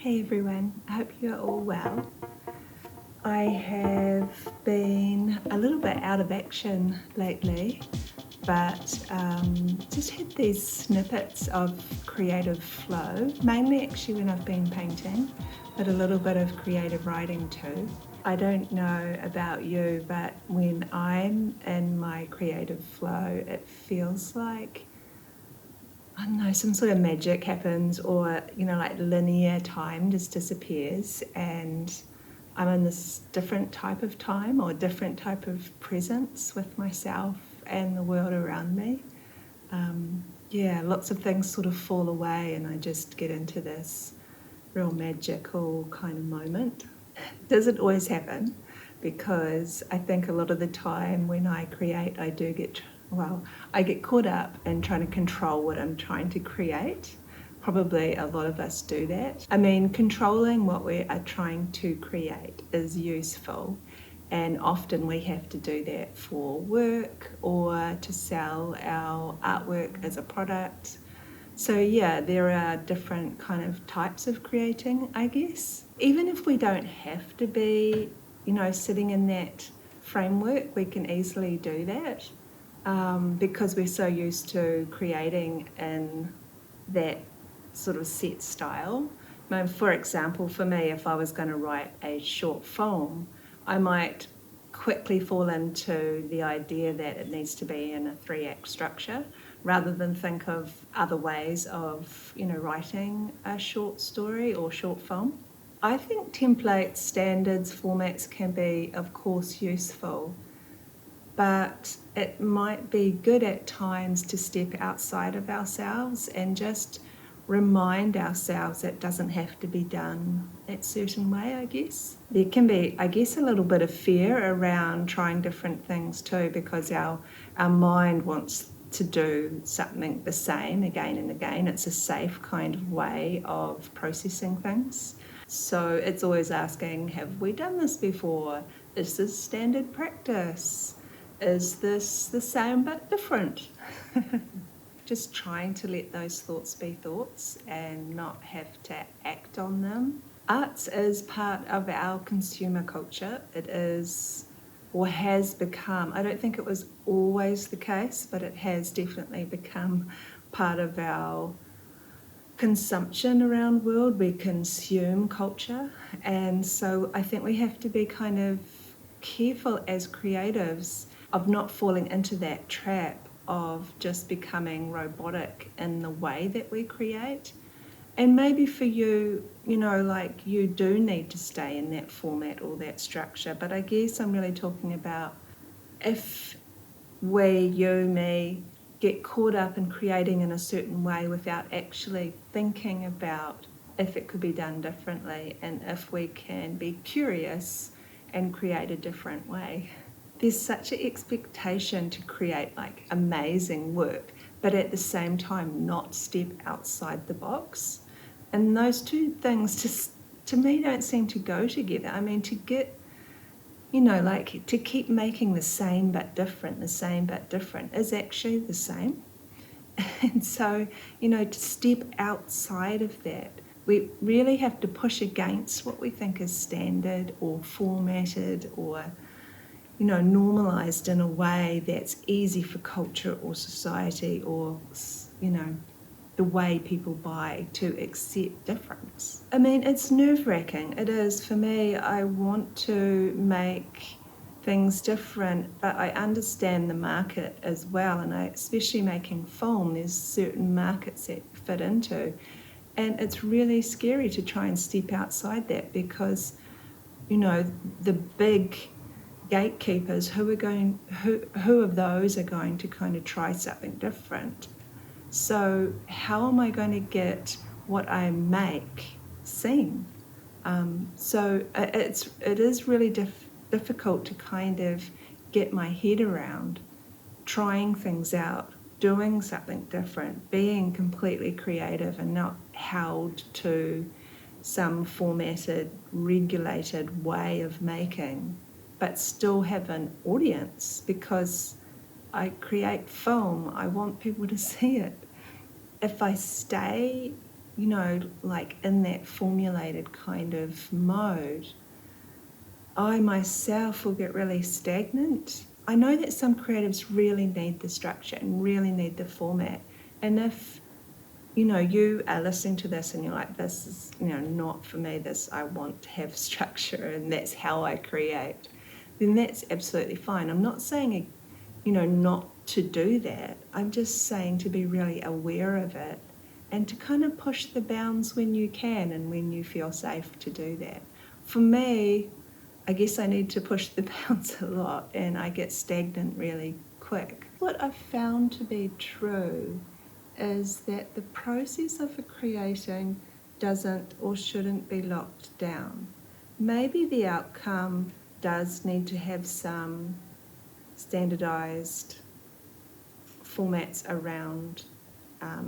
Hey everyone, I hope you're all well. I have been a little bit out of action lately, but just had these snippets of creative flow, mainly actually when I've been painting, but a little bit of creative writing too. I don't know about you, but when I'm in my creative flow, it feels like I don't know, some sort of magic happens, or like linear time just disappears, and I'm in this different type of time or different type of presence with myself and the world around me. Yeah, lots of things sort of fall away, and I just get into this real magical kind of moment. Doesn't always happen, because I think a lot of the time when I create, I get caught up in trying to control what I'm trying to create. Probably a lot of us do that. I mean, controlling what we are trying to create is useful, and often we have to do that for work or to sell our artwork as a product. So yeah, there are different kind of types of creating, I guess. Even if we don't have to be, sitting in that framework, we can easily do that, because we're so used to creating in that sort of set style. For example, for me, if I was going to write a short film, I might quickly fall into the idea that it needs to be in a 3-act structure, rather than think of other ways of, writing a short story or short film. I think templates, standards, formats can be, of course, useful, but it might be good at times to step outside of ourselves and just remind ourselves that it doesn't have to be done that certain way, I guess. There can be, I guess, a little bit of fear around trying different things too, because our mind wants to do something the same again and again. It's a safe kind of way of processing things. So it's always asking, have we done this before? Is this standard practice? Is this the same but different? Just trying to let those thoughts be thoughts and not have to act on them. Arts is part of our consumer culture. It is, or has become, I don't think it was always the case, but it has definitely become part of our consumption around the world. We consume culture, and so I think we have to be kind of careful as creatives of not falling into that trap of just becoming robotic in the way that we create. And maybe for you, like you do need to stay in that format or that structure, but I guess I'm really talking about if me, get caught up in creating in a certain way without actually thinking about if it could be done differently, and if we can be curious and create a different way. There's such an expectation to create like amazing work, but at the same time not step outside the box. And those two things just, to me, don't seem to go together. I mean, to get, like to keep making the same but different is actually the same. And so, to step outside of that, we really have to push against what we think is standard or formatted or normalized in a way that's easy for culture or society or, the way people buy to accept difference. I mean, it's nerve-wracking. It is for me. I want to make things different, but I understand the market as well, and especially making film, there's certain markets that you fit into, and it's really scary to try and step outside that, because the big gatekeepers who of those are going to kind of try something different. So how am I going to get what I make seen? So it is really difficult to kind of get my head around trying things out, doing something different, being completely creative and not held to some formatted, regulated way of making, but still have an audience, because I create film, I want people to see it. If I stay like in that formulated kind of mode, I myself will get really stagnant. I know that some creatives really need the structure and really need the format. And if, you are listening to this and you're like, this is, not for me, I want to have structure and that's how I create, then that's absolutely fine. I'm not saying, not to do that. I'm just saying to be really aware of it and to kind of push the bounds when you can and when you feel safe to do that. For me, I guess I need to push the bounds a lot and I get stagnant really quick. What I've found to be true is that the process of creating doesn't or shouldn't be locked down. Maybe the outcome does need to have some standardized formats around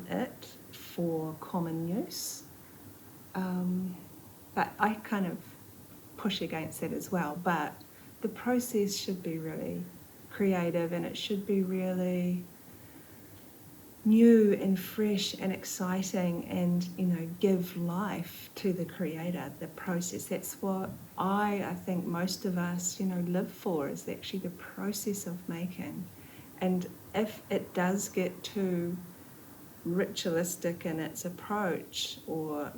it for common use. But I kind of push against that as well. But the process should be really creative and it should be really new and fresh and exciting and, give life to the creator, the process. That's what I think most of us, live for, is actually the process of making. And if it does get too ritualistic in its approach or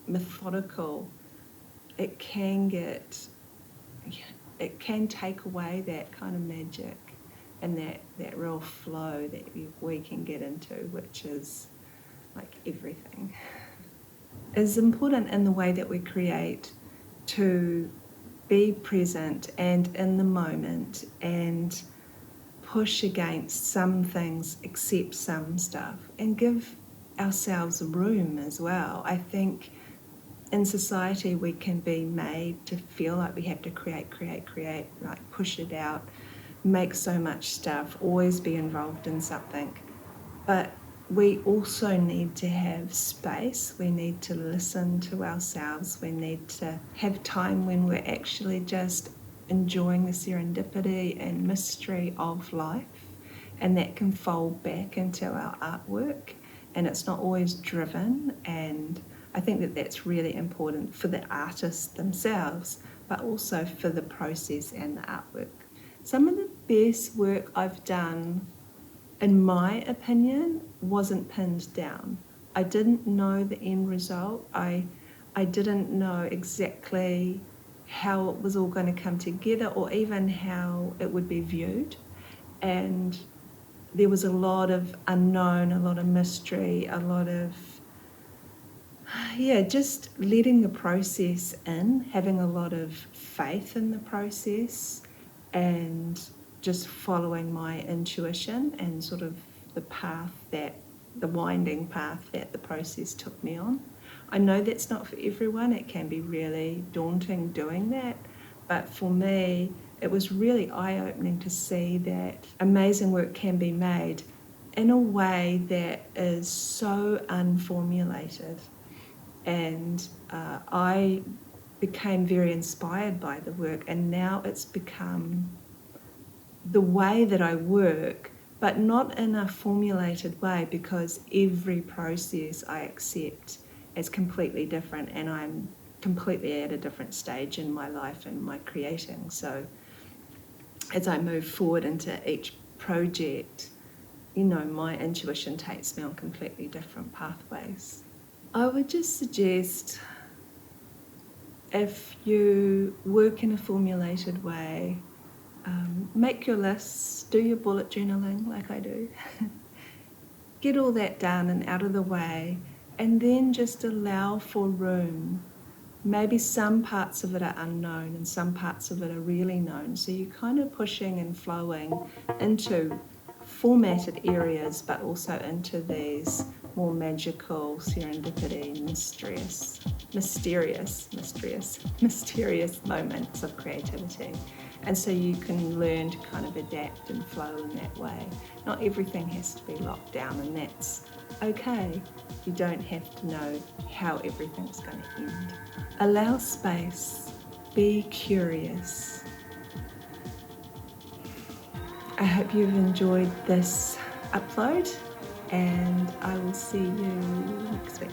methodical, it can take away that kind of magic and that real flow that we can get into, which is like everything. It's important in the way that we create to be present and in the moment and push against some things, accept some stuff, and give ourselves room as well. I think in society we can be made to feel like we have to create, like push it out, make so much stuff, always be involved in something. But we also need to have space, we need to listen to ourselves, we need to have time when we're actually just enjoying the serendipity and mystery of life, and that can fold back into our artwork, and it's not always driven. And I think that that's really important for the artists themselves, but also for the process and the artwork. Some of the best work I've done, in my opinion, wasn't pinned down. I didn't know the end result. I didn't know exactly how it was all going to come together or even how it would be viewed. And there was a lot of unknown, a lot of mystery, a lot of just letting the process in, having a lot of faith in the process and just following my intuition and sort of the winding path that the process took me on. I know that's not for everyone. It can be really daunting doing that. But for me, it was really eye-opening to see that amazing work can be made in a way that is so unformulated. And I became very inspired by the work, and now it's become the way that I work, but not in a formulated way, because every process I accept is completely different and I'm completely at a different stage in my life and my creating. So as I move forward into each project, my intuition takes me on completely different pathways. I would just suggest, if you work in a formulated way, make your lists, do your bullet journaling like I do, get all that done and out of the way, and then just allow for room. Maybe some parts of it are unknown and some parts of it are really known, so you're kind of pushing and flowing into formatted areas, but also into these more magical, serendipity, mysterious moments of creativity. And so you can learn to kind of adapt and flow in that way. Not everything has to be locked down, and that's okay. You don't have to know how everything's going to end. Allow space, be curious. I hope you've enjoyed this upload, and I will see you next week.